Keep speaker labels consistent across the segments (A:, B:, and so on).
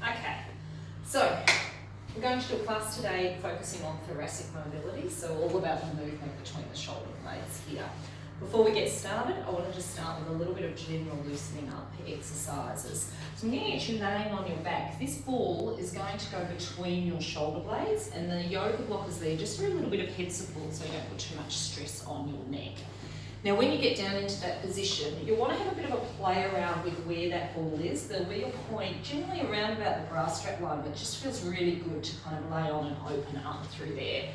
A: Okay, so we're going to do a class today focusing on thoracic mobility, so all about the movement between the shoulder blades here. Before we get started, I wanted to start with a little bit of general loosening up exercises. So I'm going to get you laying on your back. This ball is going to go between your shoulder blades, and the yoga block is there just for a little bit of head support so you don't put too much stress on your neck. Now when you get down into that position, you want to have a bit of a play around with where that ball is. There'll be a point generally around about the bra strap line, but it just feels really good to kind of lay on and open up through there.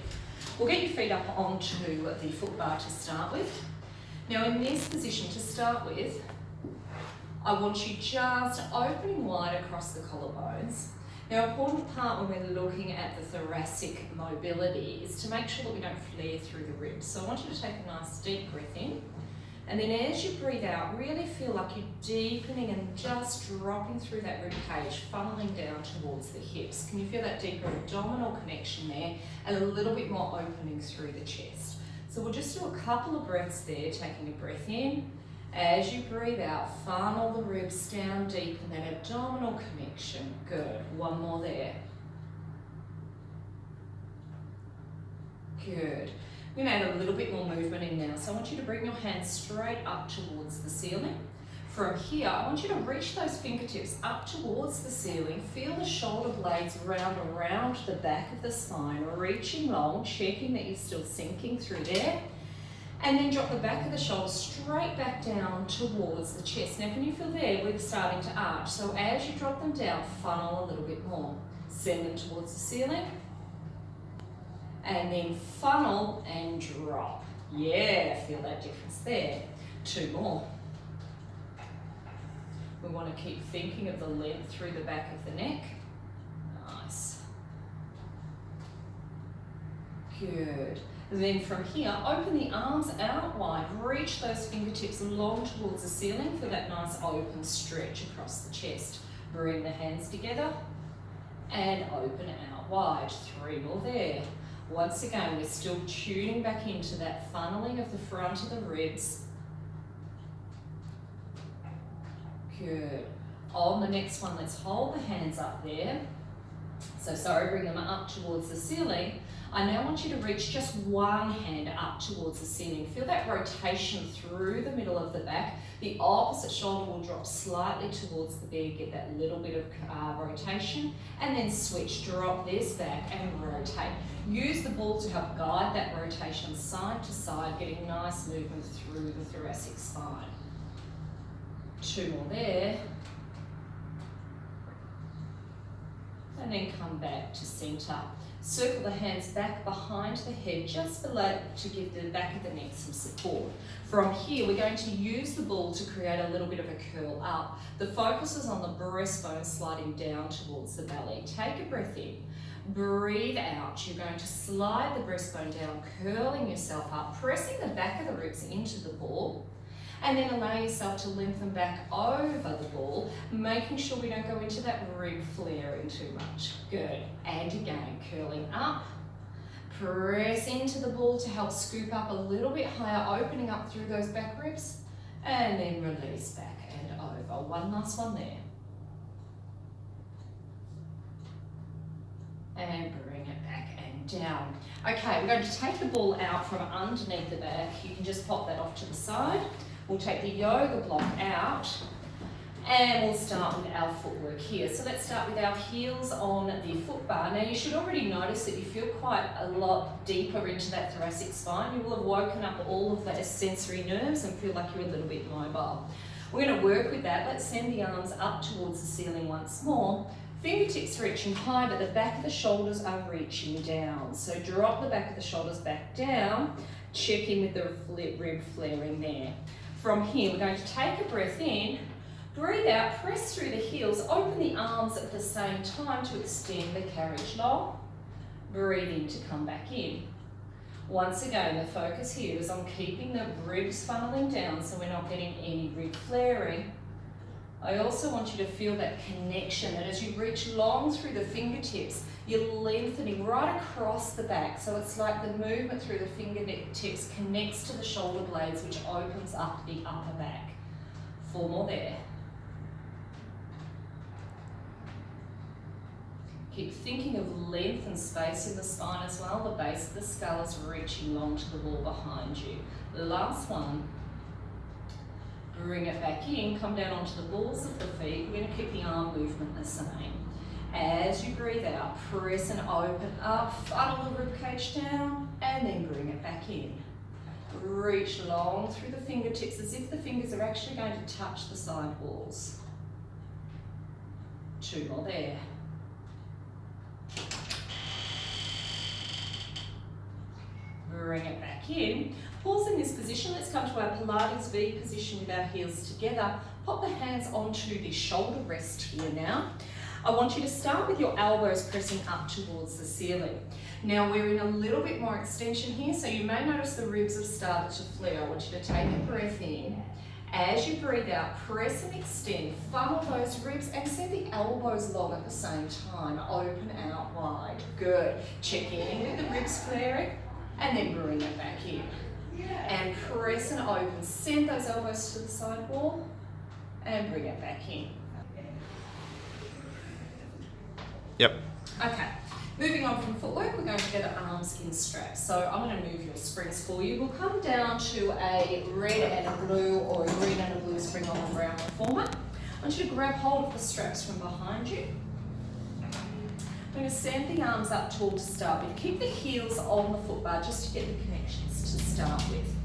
A: We'll get your feet up onto the foot bar to start with. Now in this position to start with, I want you just opening wide across the collarbones. Now, an important part when we're looking at the thoracic mobility is to make sure that we don't flare through the ribs. So I want you to take a nice deep breath in, and then as you breathe out, really feel like you're deepening and just dropping through that rib cage, funneling down towards the hips. Can you feel that deeper abdominal connection there, and a little bit more opening through the chest? So we'll just do a couple of breaths there, taking a breath in. As you breathe out, funnel the ribs down deep in that abdominal connection. Good. One more there. Good. We're going to add a little bit more movement in now. So I want you to bring your hands straight up towards the ceiling. From here, I want you to reach those fingertips up towards the ceiling. Feel the shoulder blades round around the back of the spine, reaching long, checking that you're still sinking through there. And then drop the back of the shoulders straight back down towards the chest. Now can you feel there we're starting to arch? So as you drop them down, funnel a little bit more. Send them towards the ceiling. And then funnel and drop. Yeah, feel that difference there. Two more. We want to keep thinking of the length through the back of the neck. Nice. Good. And then from here, open the arms out wide, reach those fingertips along towards the ceiling for that nice open stretch across the chest. Bring the hands together and open out wide. Three more there. Once again, we're still tuning back into that funneling of the front of the ribs. Good. On the next one, let's hold the hands up there. So sorry, bring them up towards the ceiling. I now want you to reach just one hand up towards the ceiling. Feel that rotation through the middle of the back. The opposite shoulder will drop slightly towards the bed, get that little bit of rotation, and then switch, drop this back and rotate. Use the ball to help guide that rotation side to side, getting nice movement through the thoracic spine. Two more there. And then come back to center. Circle the hands back behind the head, just below to give the back of the neck some support. From here, we're going to use the ball to create a little bit of a curl up. The focus is on the breastbone sliding down towards the belly. Take a breath in. Breathe out. You're going to slide the breastbone down, curling yourself up, pressing the back of the ribs into the ball. And then allow yourself to lengthen back over the ball, making sure we don't go into that rib flaring too much. Good. And again, curling up. Press into the ball to help scoop up a little bit higher, opening up through those back ribs. And then release back and over. One last one there. And bring it back and down. Okay, we're going to take the ball out from underneath the back. You can just pop that off to the side. We'll take the yoga block out and we'll start with our footwork here. So let's start with our heels on the foot bar. Now you should already notice that you feel quite a lot deeper into that thoracic spine. You will have woken up all of those sensory nerves and feel like you're a little bit mobile. We're going to work with that. Let's send the arms up towards the ceiling once more. Fingertips reaching high, but the back of the shoulders are reaching down. So drop the back of the shoulders back down, check in with the rib flaring there. From here, we're going to take a breath in, breathe out, press through the heels, open the arms at the same time to extend the carriage long. Breathe in to come back in. Once again, the focus here is on keeping the ribs funneling down so we're not getting any rib flaring. I also want you to feel that connection, that as you reach long through the fingertips, you're lengthening right across the back. So it's like the movement through the fingertips connects to the shoulder blades, which opens up the upper back. Four more there. Keep thinking of length and space in the spine as well. The base of the skull is reaching long to the wall behind you. Last one. Bring it back in, come down onto the balls of the feet. We're going to keep the arm movement the same. As you breathe out, press and open up, funnel the ribcage down, and then bring it back in. Reach long through the fingertips as if the fingers are actually going to touch the side walls. 2 more there. Bring it back in. Pause in this position. Let's come to our Pilates V position with our heels together. Pop the hands onto the shoulder rest here now. I want you to start with your elbows pressing up towards the ceiling. Now we're in a little bit more extension here, so you may notice the ribs have started to flare. I want you to take a breath in. As you breathe out, press and extend, funnel those ribs and send the elbows long at the same time. Open out wide. Good. Check in with the ribs flaring and then bring it back in. And press and open. Send those elbows to the side wall and bring it back in.
B: Yep.
A: Okay, moving on from footwork, we're going to get an arm skin strap. So I'm going to move your springs for you. We'll come down to a red and a blue or a green and a blue spring on the brown reformer. I want you to grab hold of the straps from behind you. I'm going to send the arms up tall to start with. Keep the heels on the foot bar just to get the connections to start with.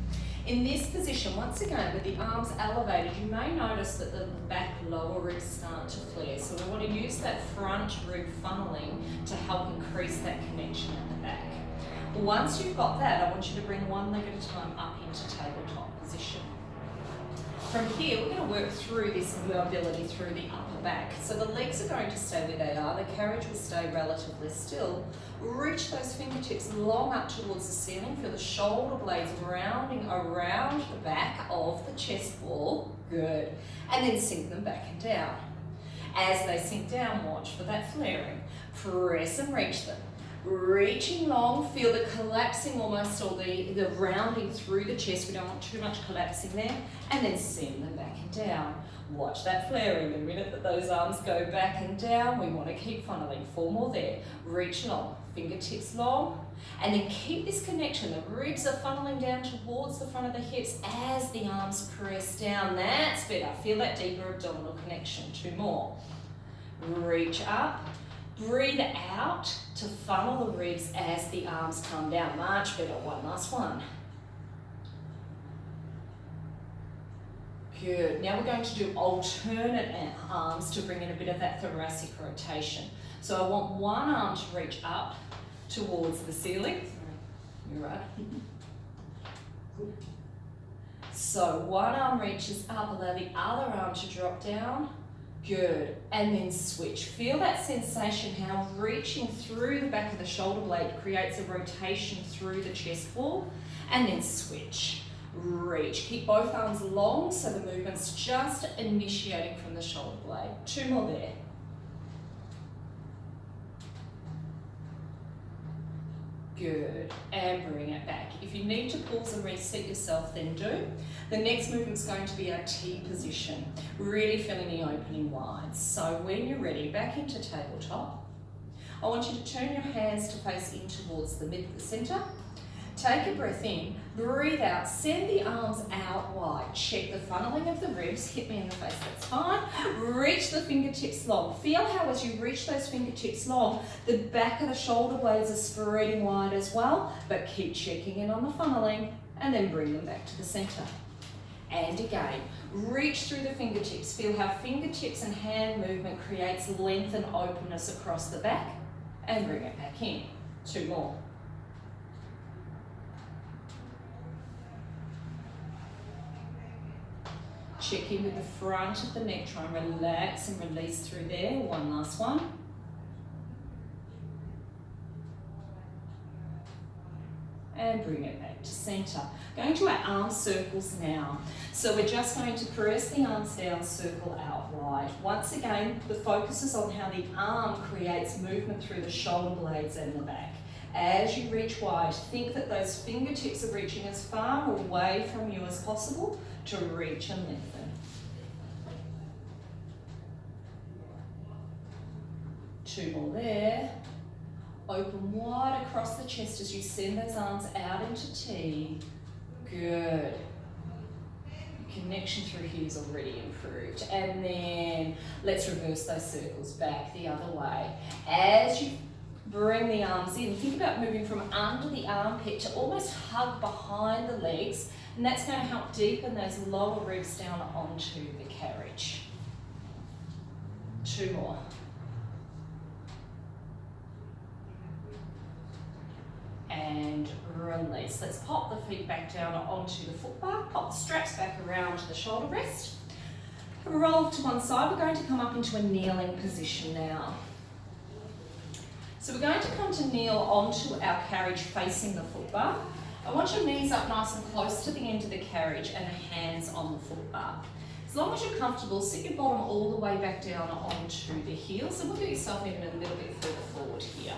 A: In this position, once again, with the arms elevated, you may notice that the back lower ribs start to flare. So we want to use that front rib funneling to help increase that connection at the back. Once you've got that, I want you to bring one leg at a time up into tabletop position. From here, we're going to work through this mobility through the upper back. So the legs are going to stay where they are. The carriage will stay relatively still. Reach those fingertips long up towards the ceiling. Feel the shoulder blades rounding around the back of the chest wall. Good. And then sink them back and down. As they sink down, watch for that flaring. Press and reach them. Reaching long, feel the collapsing almost, or the rounding through the chest. We don't want too much collapsing there. And then send them back and down. Watch that flaring. The minute that those arms go back and down, we want to keep funneling. 4 more there. Reach long, fingertips long, and then keep this connection. The ribs are funneling down towards the front of the hips as the arms press down. That's better. Feel that deeper abdominal connection. 2 more. Reach up. Breathe out to funnel the ribs as the arms come down. Much better. 1 last one. Good. Now we're going to do alternate arms to bring in a bit of that thoracic rotation. So I want one arm to reach up towards the ceiling. You're right. So one arm reaches up, allow the other arm to drop down. Good. And then switch. Feel that sensation how reaching through the back of the shoulder blade creates a rotation through the chest wall. And then switch. Reach. Keep both arms long so the movement's just initiating from the shoulder blade. 2 more there. Good. And bring it back. If you need to pause and reset yourself, then do. The next movement's going to be our T position. Really feeling the opening wide. So when you're ready, back into tabletop. I want you to turn your hands to face in towards the center. Take a breath in, breathe out, send the arms out wide. Check the funneling of the ribs, hit me in the face, that's fine. Reach the fingertips long. Feel how as you reach those fingertips long, the back of the shoulder blades are spreading wide as well, but keep checking in on the funneling and then bring them back to the center. And again, reach through the fingertips. Feel how fingertips and hand movement creates length and openness across the back and bring it back in. 2 more. Check in with the front of the neck, try and relax and release through there. 1 last one. And bring it back to center. Going to our arm circles now. So we're just going to press the arms down, circle out wide. Once again, the focus is on how the arm creates movement through the shoulder blades and the back. As you reach wide, think that those fingertips are reaching as far away from you as possible to reach and lengthen. 2 more there. Open wide across the chest as you send those arms out into T. Good. Connection through here is already improved. And then let's reverse those circles back the other way. As you bring the arms in, think about moving from under the armpit to almost hug behind the legs, and that's going to help deepen those lower ribs down onto the carriage. 2 more. And release. Let's pop the feet back down onto the foot bar, pop the straps back around the shoulder rest. Roll to one side. We're going to come up into a kneeling position now. So we're going to come to kneel onto our carriage facing the foot bar. I want your knees up nice and close to the end of the carriage and the hands on the foot bar. As long as you're comfortable, sit your bottom all the way back down onto the heels and look at yourself even a little bit further forward here.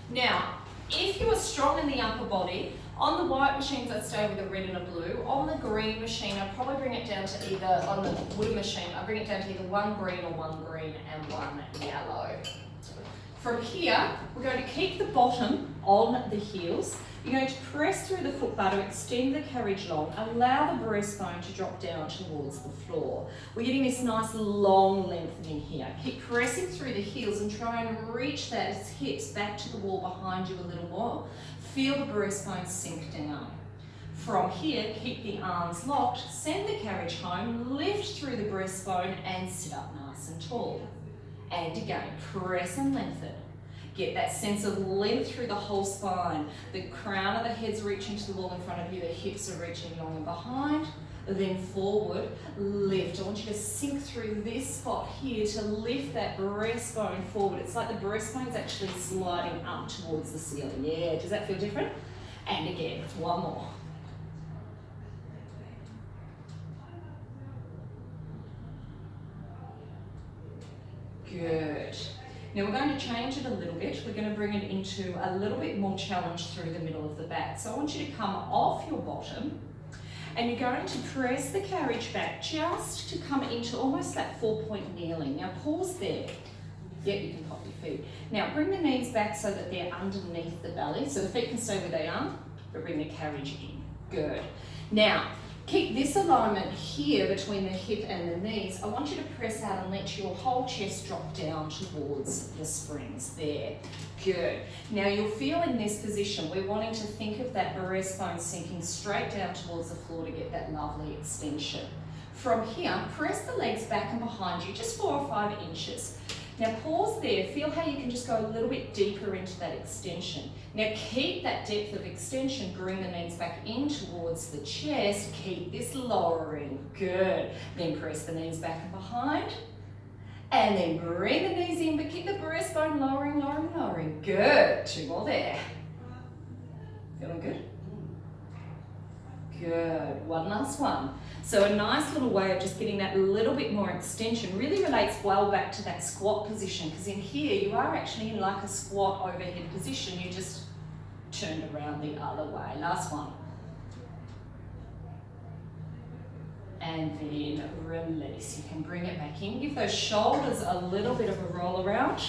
A: Now, if you are strong in the upper body, on the white machines I'd stay with a red and a blue. On the green machine I'd probably bring it down to either, on the wood machine I'd bring it down to either 1 green or 1 green and 1 yellow. From here, we're going to keep the bottom on the heels. You're going to press through the foot bar to extend the carriage long, allow the breastbone to drop down towards the floor. We're getting this nice long lengthening here. Keep pressing through the heels and try and reach those hips back to the wall behind you a little more. Feel the breastbone sink down. From here, keep the arms locked, send the carriage home, lift through the breastbone and sit up nice and tall. And again, press and lengthen. Get that sense of length through the whole spine. The crown of the head's reaching to the wall in front of you, the hips are reaching long and behind. Then forward, lift. I want you to sink through this spot here to lift that breastbone forward. It's like the breastbone's actually sliding up towards the ceiling. Yeah, does that feel different? And again, 1 more. Good. Now we're going to change it a little bit. We're going to bring it into a little bit more challenge through the middle of the back. So I want you to come off your bottom and you're going to press the carriage back just to come into almost that 4-point kneeling. Now pause there. Yep, you can pop your feet. Now bring the knees back so that they're underneath the belly. So the feet can stay where they are, but bring the carriage in. Good. Now, keep this alignment here between the hip and the knees. I want you to press out and let your whole chest drop down towards the springs there. Good. Now you'll feel in this position, we're wanting to think of that breastbone sinking straight down towards the floor to get that lovely extension. From here, press the legs back and behind you, just 4 or 5 inches. Now pause there, feel how you can just go a little bit deeper into that extension. Now keep that depth of extension, bring the knees back in towards the chest, keep this lowering, good. Then press the knees back and behind, and then bring the knees in, but keep the breastbone lowering, lowering, lowering, good. 2 more there. Feeling good? Good, 1 last one. So a nice little way of just getting that little bit more extension really relates well back to that squat position, because in here you are actually in like a squat overhead position, you just turned around the other way. Last one. And then release. You can bring it back in, give those shoulders a little bit of a roll around.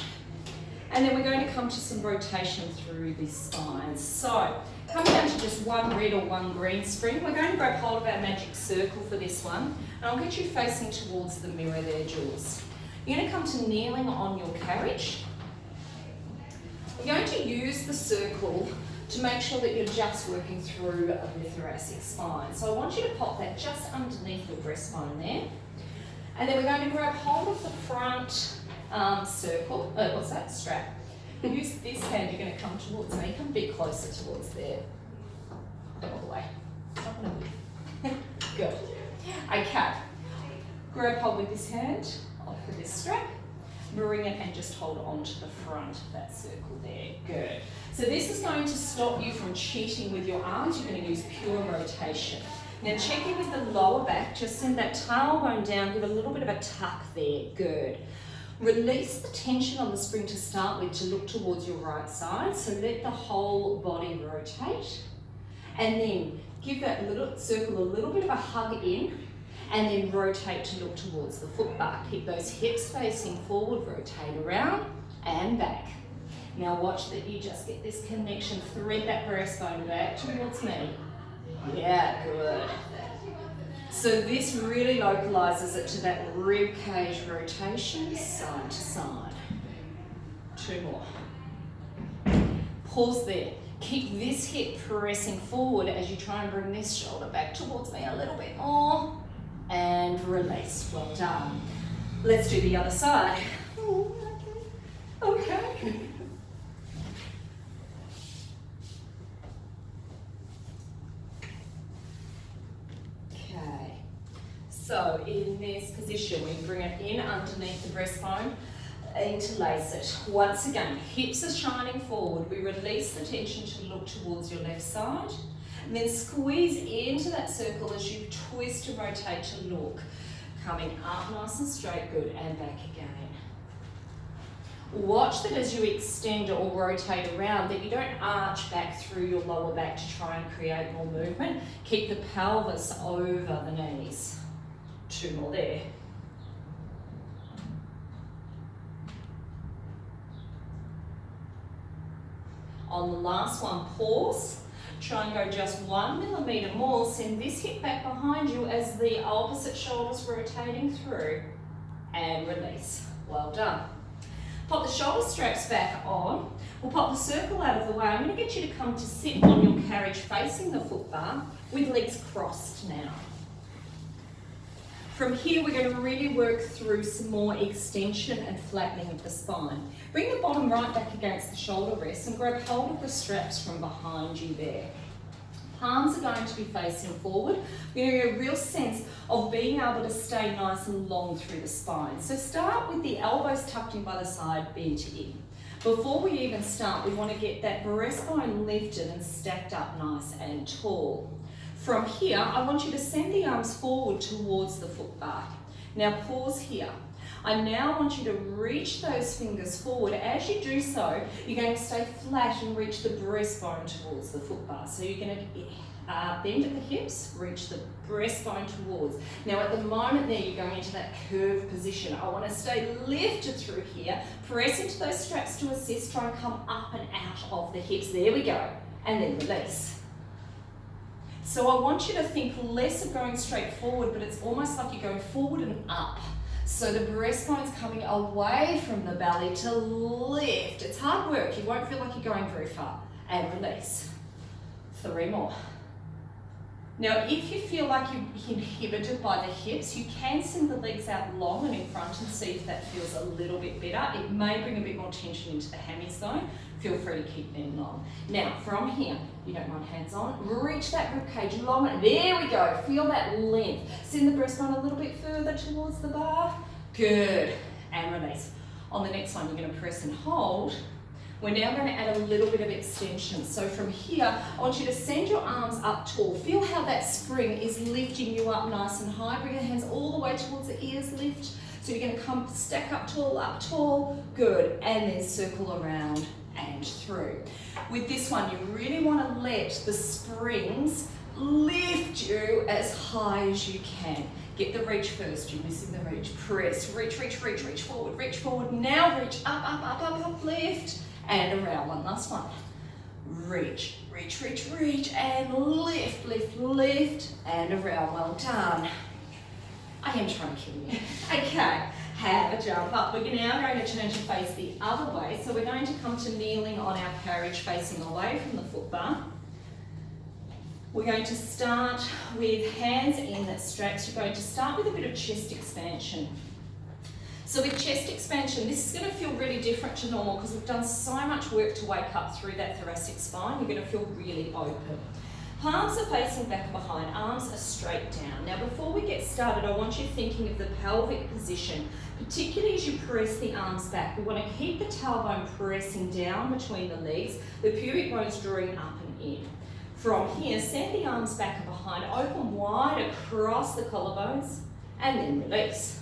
A: And then we're going to come to some rotation through the spine. So, come down to just 1 red or 1 green spring. We're going to grab hold of our magic circle for this one. And I'll get you facing towards the mirror there, Jules. You're going to come to kneeling on your carriage. We're going to use the circle to make sure that you're just working through the thoracic spine. So I want you to pop that just underneath your breastbone there. And then we're going to grab hold of the front circle, strap. Use this hand, you're going to come towards me, come a bit closer towards there. All the way. Good. Okay. Grab hold with this hand, off of this strap, bring it and just hold on to the front of that circle there. Good. So this is going to stop you from cheating with your arms. You're going to use pure rotation. Now check in with the lower back, just send that tailbone down, give a little bit of a tuck there. Good. Release the tension on the spring to start with to look towards your right side. So let the whole body rotate. And then give that little circle a little bit of a hug in and then rotate to look towards the foot bar. Keep those hips facing forward, rotate around and back. Now watch that you just get this connection, thread that breastbone back towards me. Yeah, good. So this really localizes it to that rib cage rotation, side to side. 2 more. Pause there. Keep this hip pressing forward as you try and bring this shoulder back towards me a little bit more. And release. Well done. Let's do the other side. Oh, okay. So in this position, we bring it in underneath the breastbone, interlace it. Once again, hips are shining forward. We release the tension to look towards your left side, and then squeeze into that circle as you twist and rotate to look. Coming up nice and straight, good, and back again. Watch that as you extend or rotate around, that you don't arch back through your lower back to try and create more movement. Keep the pelvis over the knees. 2 more there. On the last one, pause. Try and go just 1 millimetre more. Send this hip back behind you as the opposite shoulder's rotating through. And release. Well done. Pop the shoulder straps back on. We'll pop the circle out of the way. I'm going to get you to come to sit on your carriage facing the foot bar with legs crossed now. From here, we're going to really work through some more extension and flattening of the spine. Bring the bottom right back against the shoulder rest and grab hold of the straps from behind you there. Palms are going to be facing forward. We're going to get a real sense of being able to stay nice and long through the spine. So start with the elbows tucked in by the side, bent in. Before we even start, we want to get that breastbone lifted and stacked up nice and tall. From here, I want you to send the arms forward towards the foot bar. Now pause here. I now want you to reach those fingers forward. As you do so, you're going to stay flat and reach the breastbone towards the foot bar. So you're going to bend at the hips, reach the breastbone towards. Now at the moment there, you're going into that curved position. I want to stay lifted through here. Press into those straps to assist. Try and come up and out of the hips. There we go. And then release. So I want you to think less of going straight forward, but it's almost like you're going forward and up. So the breastbone's coming away from the belly to lift. It's hard work. You won't feel like you're going very far. And release. 3 more. Now, if you feel like you're inhibited by the hips, you can send the legs out long and in front and see if that feels a little bit better. It may bring a bit more tension into the hammy zone. Feel free to keep them long. Now, from here, you don't mind hands on, reach that rib cage long. There we go. Feel that length. Send the breastbone a little bit further towards the bar. Good. And release. On the next one, you're going to press and hold. We're now going to add a little bit of extension. So from here, I want you to send your arms up tall. Feel how that spring is lifting you up nice and high. Bring your hands all the way towards the ears, lift. So you're going to come stack up tall. Good. And then circle around and through. With this one, you really want to let the springs lift you as high as you can. Get the reach first. You're missing the reach. Press. Reach forward. Reach forward. Now reach up, lift. And around. One last one. Reach, and lift, and around. Well done. I am trying to kill you. Okay, have a jump up. We're now going to turn to face the other way. So we're going to come to kneeling on our carriage facing away from the foot bar. We're going to start with hands in that straps. You're going to start with a bit of chest expansion. So with chest expansion, this is going to feel really different to normal because we've done so much work to wake up through that thoracic spine. You're going to feel really open. Palms are facing back and behind, arms are straight down. Now before we get started, I want you thinking of the pelvic position, particularly as you press the arms back. We want to keep the tailbone pressing down between the legs, the pubic bone's drawing up and in. From here, send the arms back and behind, open wide across the collarbones, and then release.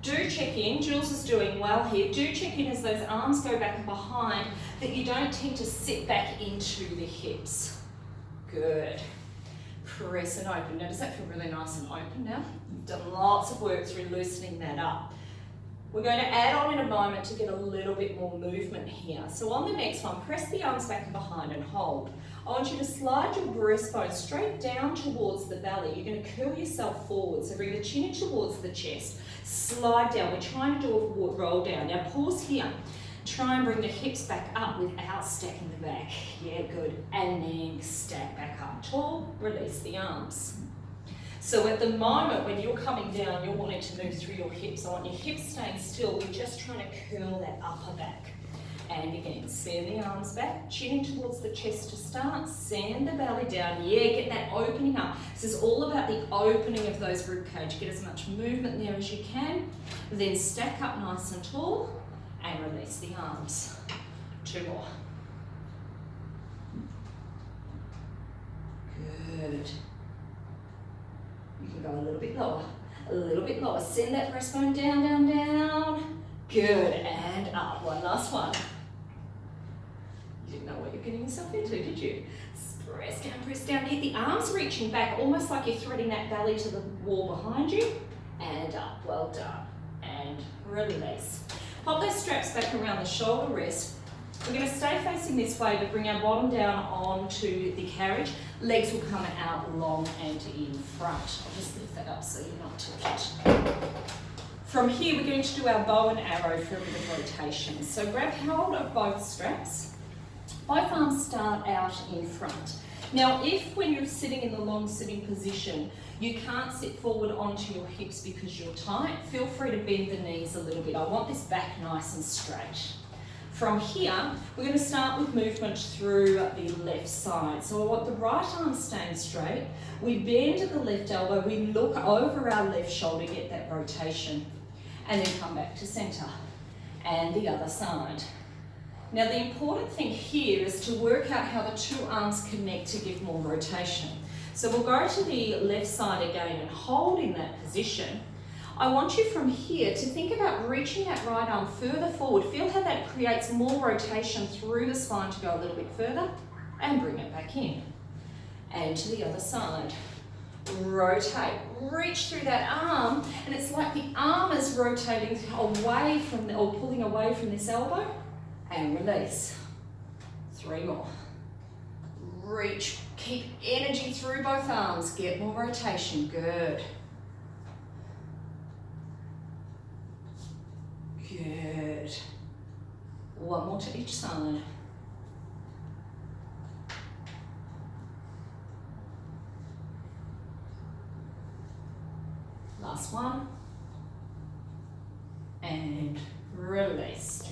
A: Do check in, Jules is doing well here, do check in as those arms go back and behind that you don't tend to sit back into the hips. Good. Press and open. Now does that feel really nice and open now? You've done lots of work through loosening that up. We're going to add on in a moment to get a little bit more movement here. So on the next one, press the arms back and behind and hold. I want you to slide your breastbone straight down towards the belly. You're going to curl yourself forward. So bring the chin in towards the chest. Slide down. We're trying to do a roll down. Now pause here. Try and bring the hips back up without stacking the back. Yeah, good. And then stack back up tall. Release the arms. So at the moment when you're coming down, you're wanting to move through your hips. I want your hips staying still. We're just trying to curl that upper back. And again, send the arms back, chin in towards the chest to start, send the belly down. Yeah, get that opening up. This is all about the opening of those ribcage. Get as much movement there as you can. Then stack up nice and tall and release the arms. 2 more. Good. You can go a little bit lower, a little bit lower. Send that breastbone down, down, down. Good, and up. One last one. You didn't know what you're getting yourself into, did you? Press down. Get the arms reaching back, almost like you're threading that belly to the wall behind you. And up, well done. And release. Pop those straps back around the shoulder rest. We're going to stay facing this way, but bring our bottom down onto the carriage. Legs will come out long and in front. I'll just lift that up so you're not tilted. From here, we're going to do our bow and arrow for a bit of rotation. So grab hold of both straps. Both arms start out in front. Now, if when you're sitting in the long sitting position, you can't sit forward onto your hips because you're tight, feel free to bend the knees a little bit. I want this back nice and straight. From here, we're going to start with movement through the left side. So I want the right arm staying straight. We bend at the left elbow. We look over our left shoulder, get that rotation. And then come back to center. And the other side. Now the important thing here is to work out how the 2 arms connect to give more rotation. So we'll go to the left side again and hold in that position. I want you from here to think about reaching that right arm further forward. Feel how that creates more rotation through the spine to go a little bit further and bring it back in. And to the other side. Rotate, reach through that arm, and it's like the arm is rotating away from or pulling away from this elbow, and release. 3 more. Reach, keep energy through both arms, get more rotation, good. Good. 1 more to each side. Last one. And release.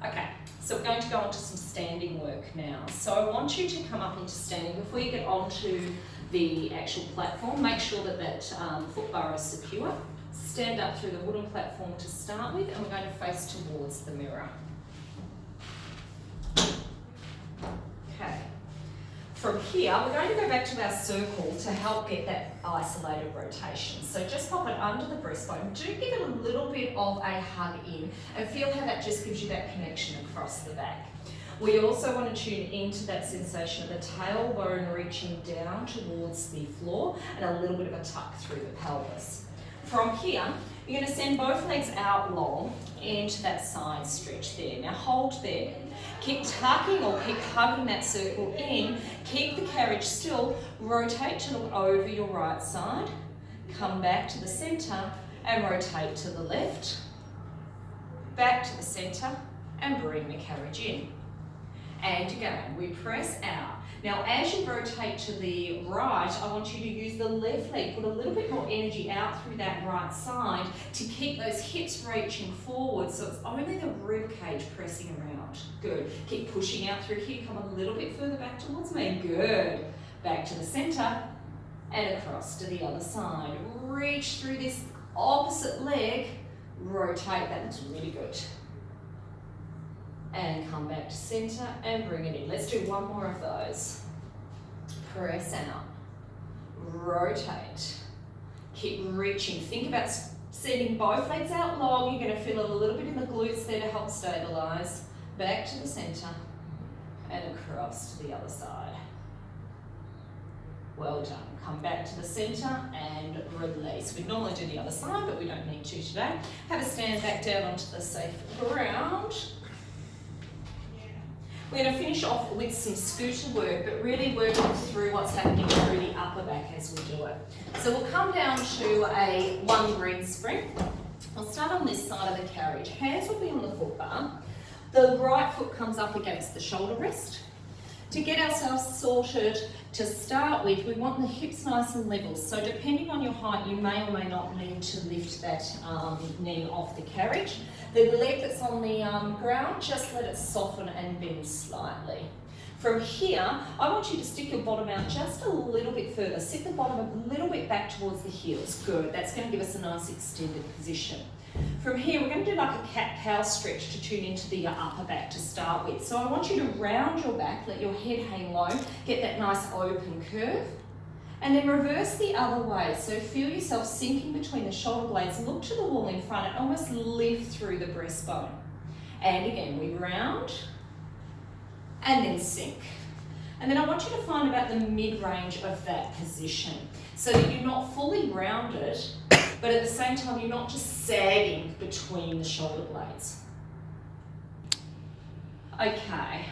A: Okay, so we're going to go on to some standing work now. So I want you to come up into standing. Before you get onto the actual platform, make sure that that foot bar is secure. Stand up through the wooden platform to start with, and we're going to face towards the mirror. Okay. From here, we're going to go back to our circle to help get that isolated rotation. So just pop it under the breastbone. Do give it a little bit of a hug in and feel how that just gives you that connection across the back. We also want to tune into that sensation of the tailbone reaching down towards the floor and a little bit of a tuck through the pelvis. From here, you're going to send both legs out long into that side stretch there. Now hold there. Keep tucking or keep hugging that circle in. Keep the carriage still. Rotate to look over your right side. Come back to the center and rotate to the left. Back to the center and bring the carriage in. And again, we press out. Now, as you rotate to the right, I want you to use the left leg. Put a little bit more energy out through that right side to keep those hips reaching forward. So it's only the rib cage pressing around. Good. Keep pushing out through here. Come a little bit further back towards me. Good. Back to the center and across to the other side. Reach through this opposite leg. Rotate. That looks really good. And come back to center and bring it in. Let's do 1 more of those. Press out. Rotate. Keep reaching. Think about sending both legs out long. You're going to feel it a little bit in the glutes there to help stabilize. Back to the center and across to the other side. Well done. Come back to the centre and release. We'd normally do the other side, but we don't need to today. Have a stand back down onto the safe ground. We're going to finish off with some scooter work, but really working through what's happening through the upper back as we do it. So we'll come down to a 1 green spring. I'll start on this side of the carriage. Hands will be on the foot bar. The right foot comes up against the shoulder rest. To get ourselves sorted, to start with, we want the hips nice and level. So depending on your height, you may or may not need to lift that knee off the carriage. The leg that's on the ground, just let it soften and bend slightly. From here, I want you to stick your bottom out just a little bit further. Sit the bottom a little bit back towards the heels. Good, that's going to give us a nice extended position. From here, we're going to do like a cat-cow stretch to tune into the upper back to start with. So I want you to round your back, let your head hang low, get that nice open curve, and then reverse the other way. So feel yourself sinking between the shoulder blades, look to the wall in front and almost lift through the breastbone. And again, we round and then sink. And then I want you to find about the mid-range of that position so that you're not fully rounded, but at the same time, you're not just sagging between the shoulder blades. Okay,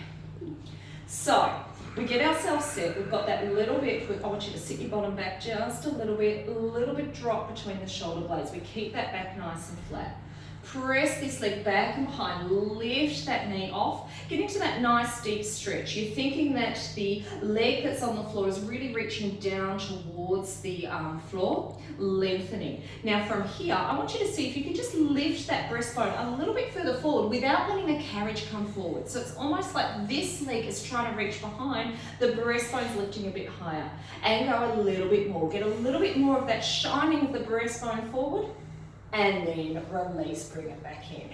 A: so we get ourselves set. We've got that little bit, I want you to sit your bottom back just a little bit drop between the shoulder blades. We keep that back nice and flat. Press this leg back and behind, lift that knee off, get into that nice deep stretch. You're thinking that the leg that's on the floor is really reaching down towards the floor, lengthening. Now from here, I want you to see if you can just lift that breastbone a little bit further forward without letting the carriage come forward. So it's almost like this leg is trying to reach behind, the breastbone's lifting a bit higher. And go a little bit more, get a little bit more of that shining of the breastbone forward. And then release, bring it back in.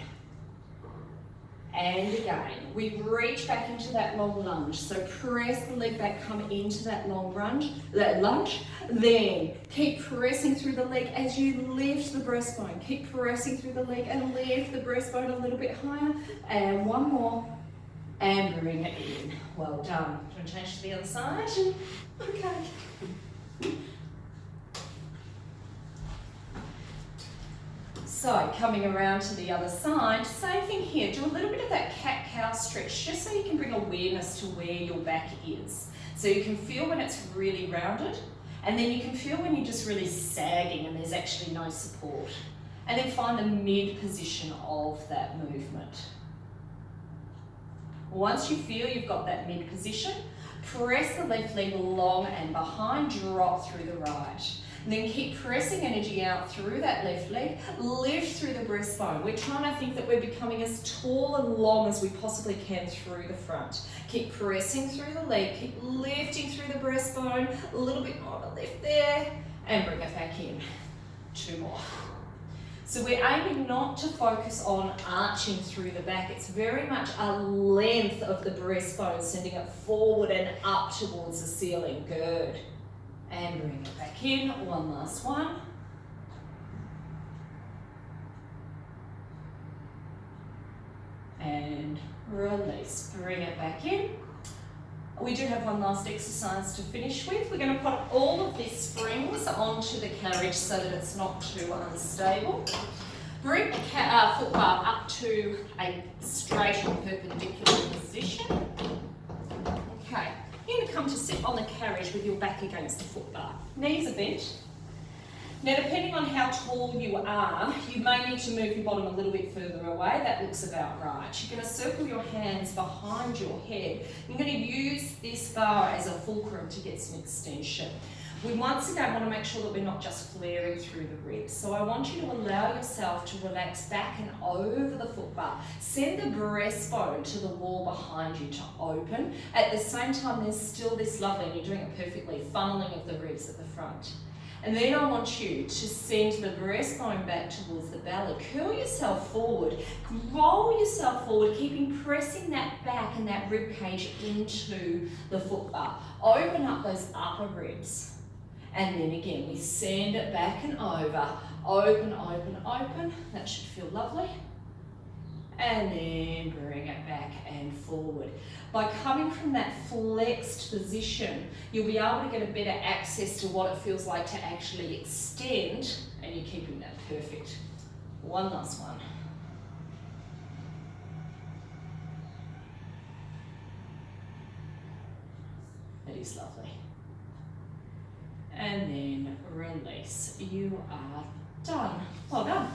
A: And again, we reach back into that long lunge. So press the leg back, come into that long lunge. Then keep pressing through the leg as you lift the breastbone. Keep pressing through the leg and lift the breastbone a little bit higher. And one more. And bring it in. Well done. Do you want to change to the other side? Okay. So coming around to the other side, same thing here. Do a little bit of that cat-cow stretch just so you can bring awareness to where your back is. So you can feel when it's really rounded, and then you can feel when you're just really sagging and there's actually no support. And then find the mid position of that movement. Once you feel you've got that mid position, press the left leg long and behind, drop through the right. And then keep pressing energy out through that left leg, lift through the breastbone. We're trying to think that we're becoming as tall and long as we possibly can through the front. Keep pressing through the leg, keep lifting through the breastbone, a little bit more of a lift there, and bring it back in. 2 more. So we're aiming not to focus on arching through the back. It's very much a length of the breastbone, sending it forward and up towards the ceiling. Good. And bring it back in. One last one. And release. Bring it back in. We do have one last exercise to finish with. We're going to put all of these springs onto the carriage so that it's not too unstable. Bring the foot bar up to a straight and perpendicular position. Okay, you're going to come to sit on the carriage with your back against the foot bar. Knees are bent. Now, depending on how tall you are, you may need to move your bottom a little bit further away. That looks about right. You're going to circle your hands behind your head. You're going to use this bar as a fulcrum to get some extension. We once again want to make sure that we're not just flaring through the ribs. So I want you to allow yourself to relax back and over the foot bar. Send the breastbone to the wall behind you to open. At the same time, there's still this lovely, and you're doing it perfectly, funneling of the ribs at the front. And then I want you to send the breastbone back towards the belly. Curl yourself forward, roll yourself forward, keeping pressing that back and that rib cage into the foot bar. Open up those upper ribs. And then again, we send it back and over. Open, open, open. That should feel lovely. and then bring it back and forward. By coming from that flexed position, you'll be able to get a better access to what it feels like to actually extend, and you're keeping that perfect. One last one. That is lovely. And then release. You are done. Well done.